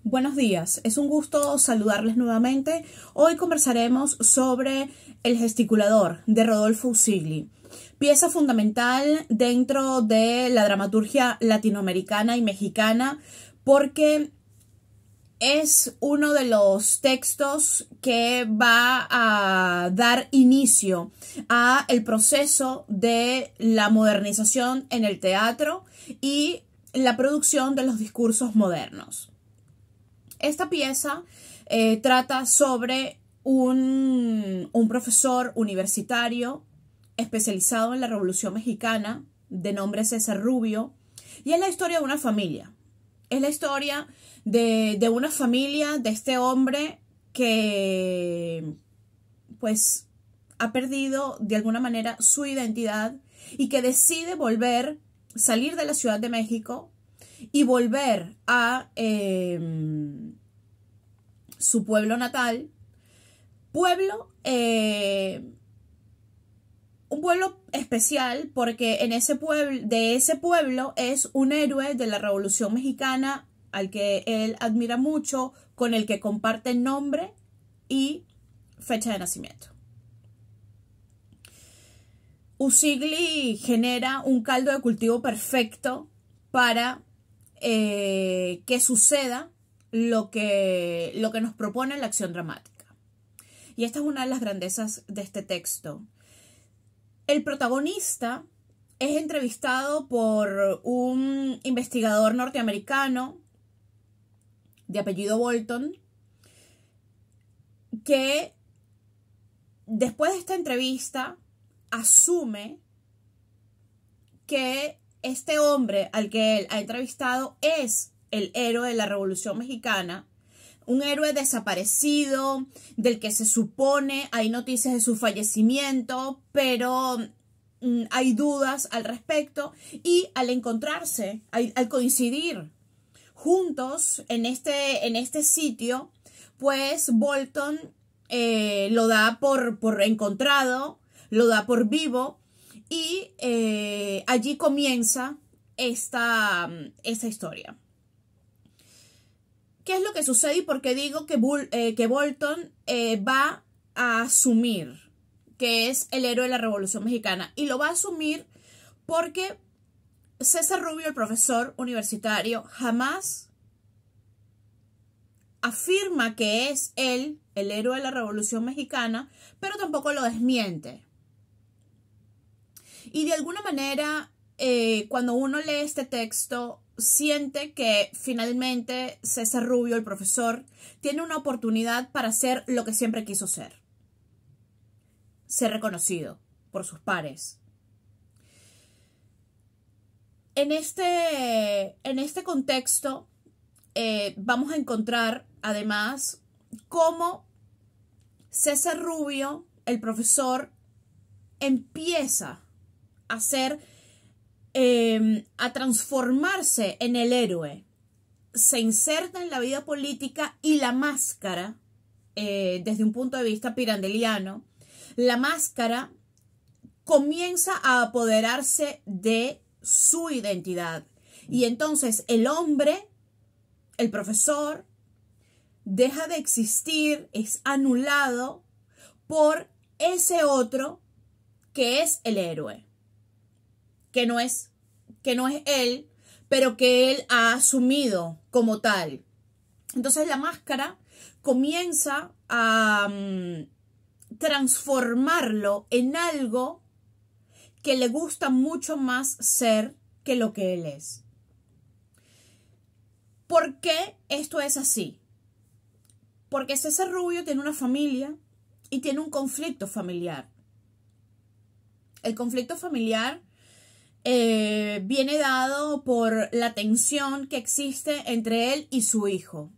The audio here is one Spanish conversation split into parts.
Buenos días, es un gusto saludarles nuevamente. Hoy conversaremos sobre El gesticulador de Rodolfo Usigli, pieza fundamental dentro de la dramaturgia latinoamericana y mexicana porque es uno de los textos que va a dar inicio a el proceso de la modernización en el teatro y la producción de los discursos modernos. Esta pieza trata sobre un profesor universitario especializado en la Revolución Mexicana de nombre César Rubio, y es la historia de una familia. Es la historia de una familia, de este hombre que pues ha perdido de alguna manera su identidad y que decide salir de la Ciudad de México y volver a su pueblo natal, un pueblo especial porque de ese pueblo es un héroe de la Revolución Mexicana al que él admira mucho, con el que comparte nombre y fecha de nacimiento. Usigli genera un caldo de cultivo perfecto para que suceda lo que nos propone la acción dramática. Y esta es una de las grandezas de este texto. El protagonista es entrevistado por un investigador norteamericano de apellido Bolton, que después de esta entrevista asume que este hombre al que él ha entrevistado es el héroe de la Revolución Mexicana, un héroe desaparecido, del que se supone hay noticias de su fallecimiento, pero hay dudas al respecto, y al encontrarse, al coincidir juntos en este sitio, pues Bolton lo da por encontrado, lo da por vivo, y allí comienza esta historia. ¿Qué es lo que sucede y por qué digo que Bolton va a asumir que es el héroe de la Revolución Mexicana? Y lo va a asumir porque César Rubio, el profesor universitario, jamás afirma que es él el héroe de la Revolución Mexicana, pero tampoco lo desmiente. Y de alguna manera, cuando uno lee este texto, siente que finalmente César Rubio, el profesor, tiene una oportunidad para ser lo que siempre quiso ser reconocido por sus pares. En este contexto vamos a encontrar además cómo César Rubio, el profesor, empieza a transformarse en el héroe, se inserta en la vida política, y la máscara, desde un punto de vista pirandeliano, la máscara comienza a apoderarse de su identidad, y entonces el hombre, el profesor, deja de existir, es anulado por ese otro que es el héroe, que no es él, pero que él ha asumido como tal. Entonces la máscara comienza a transformarlo en algo que le gusta mucho más ser que lo que él es. ¿Por qué esto es así? Porque César Rubio tiene una familia y tiene un conflicto familiar. El conflicto familiar viene dado por la tensión que existe entre él y su hijo.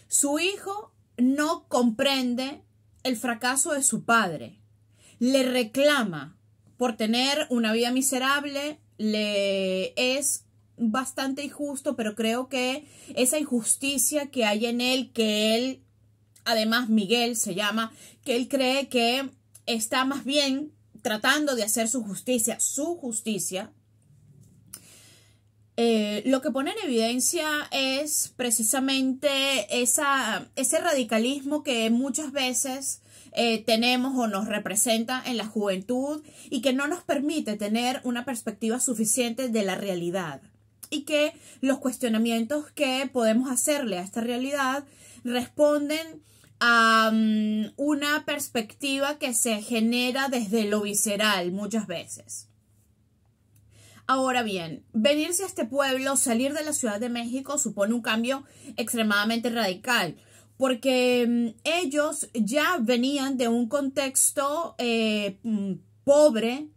Su hijo no comprende el fracaso de su padre. Le reclama por tener una vida miserable, le es bastante injusto, pero creo que esa injusticia que hay en él, que él, además Miguel se llama, que él cree que está más bien tratando de hacer su justicia, Lo que pone en evidencia es precisamente ese radicalismo que muchas veces tenemos o nos representa en la juventud y que no nos permite tener una perspectiva suficiente de la realidad. Y que los cuestionamientos que podemos hacerle a esta realidad responden a una perspectiva que se genera desde lo visceral muchas veces. Ahora bien, venirse a este pueblo, salir de la Ciudad de México, supone un cambio extremadamente radical, porque ellos ya venían de un contexto pobre,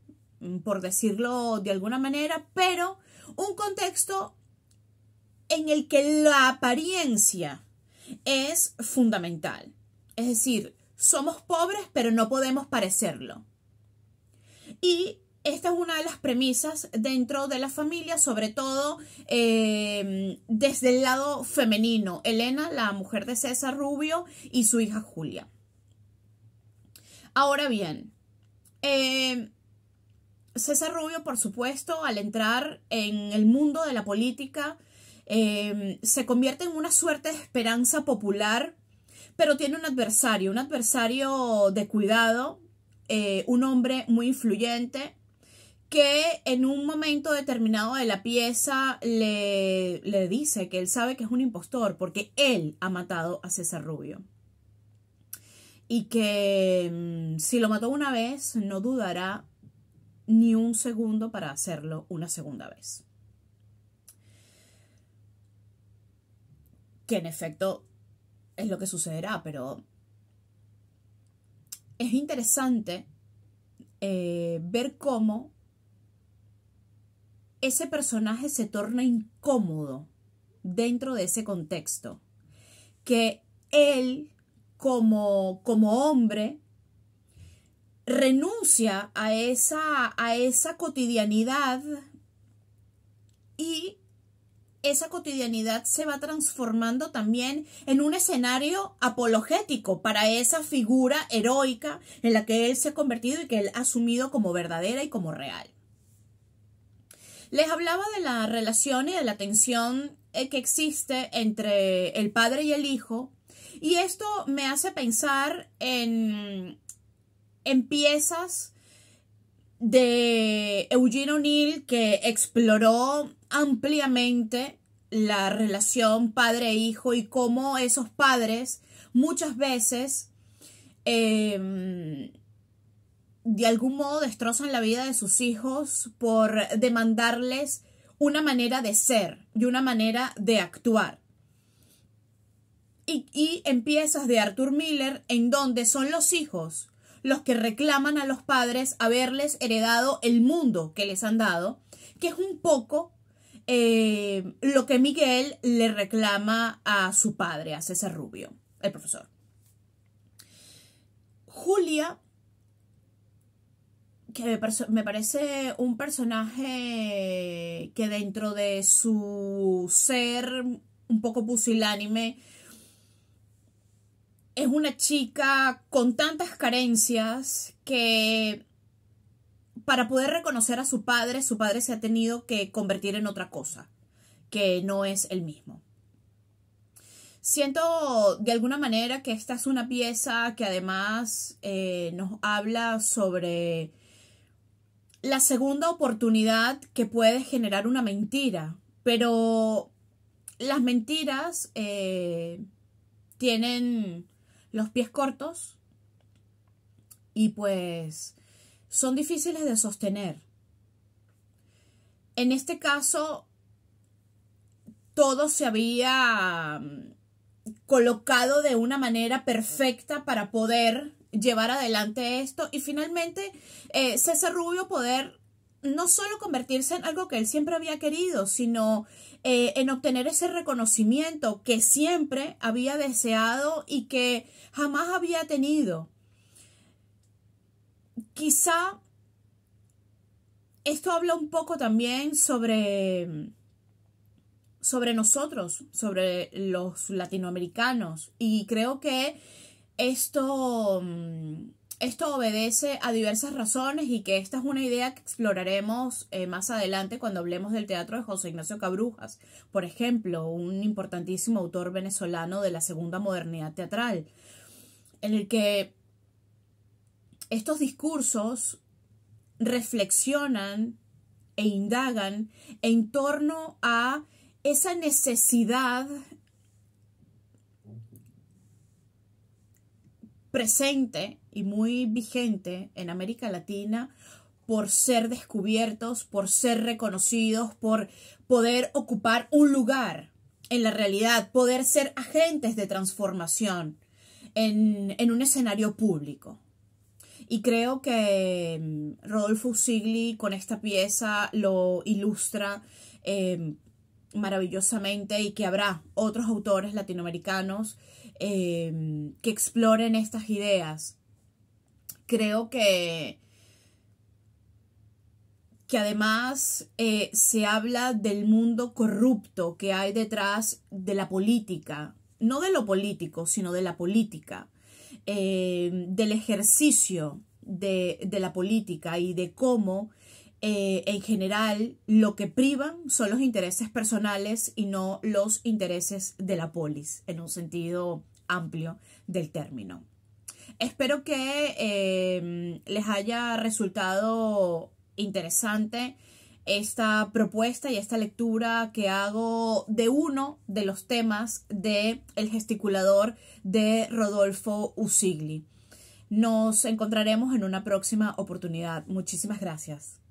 por decirlo de alguna manera, pero un contexto en el que la apariencia es fundamental. Es decir, somos pobres, pero no podemos parecerlo. Y esta es una de las premisas dentro de la familia, sobre todo desde el lado femenino. Elena, la mujer de César Rubio, y su hija Julia. Ahora bien, César Rubio, por supuesto, al entrar en el mundo de la política, se convierte en una suerte de esperanza popular, pero tiene un adversario de cuidado, un hombre muy influyente, que en un momento determinado de la pieza le dice que él sabe que es un impostor porque él ha matado a César Rubio. Y que si lo mató una vez, no dudará ni un segundo para hacerlo una segunda vez. Que en efecto es lo que sucederá, pero es interesante ver cómo ese personaje se torna incómodo dentro de ese contexto. Que él, como hombre, renuncia a esa cotidianidad, y esa cotidianidad se va transformando también en un escenario apologético para esa figura heroica en la que él se ha convertido y que él ha asumido como verdadera y como real. Les hablaba de la relación y de la tensión que existe entre el padre y el hijo, y esto me hace pensar en piezas de Eugene O'Neill, que exploró ampliamente la relación padre-hijo y cómo esos padres muchas veces de algún modo destrozan la vida de sus hijos por demandarles una manera de ser y una manera de actuar. Y en piezas de Arthur Miller, en donde son los hijos los que reclaman a los padres haberles heredado el mundo que les han dado, que es un poco lo que Miguel le reclama a su padre, a César Rubio, el profesor. Julia, que me parece un personaje que dentro de su ser un poco pusilánime, es una chica con tantas carencias que para poder reconocer a su padre se ha tenido que convertir en otra cosa, que no es el mismo. Siento de alguna manera que esta es una pieza que además nos habla sobre la segunda oportunidad que puede generar una mentira, pero las mentiras tienen los pies cortos y pues son difíciles de sostener. En este caso, todo se había colocado de una manera perfecta para poder llevar adelante esto y finalmente César Rubio poder no solo convertirse en algo que él siempre había querido, sino en obtener ese reconocimiento que siempre había deseado y que jamás había tenido. Quizá esto habla un poco también sobre nosotros, sobre los latinoamericanos, y creo que esto esto obedece a diversas razones y que esta es una idea que exploraremos más adelante cuando hablemos del teatro de José Ignacio Cabrujas, por ejemplo, un importantísimo autor venezolano de la segunda modernidad teatral, en el que estos discursos reflexionan e indagan en torno a esa necesidad presente y muy vigente en América Latina por ser descubiertos, por ser reconocidos, por poder ocupar un lugar en la realidad, poder ser agentes de transformación en un escenario público. Y creo que Rodolfo Usigli con esta pieza lo ilustra maravillosamente, y que habrá otros autores latinoamericanos que exploren estas ideas. Creo que además se habla del mundo corrupto que hay detrás de la política, no de lo político, sino de la política, del ejercicio de la política, y de cómo en general lo que privan son los intereses personales y no los intereses de la polis, en un sentido amplio del término. Espero que les haya resultado interesante esta propuesta y esta lectura que hago de uno de los temas de El gesticulador de Rodolfo Usigli. Nos encontraremos en una próxima oportunidad. Muchísimas gracias.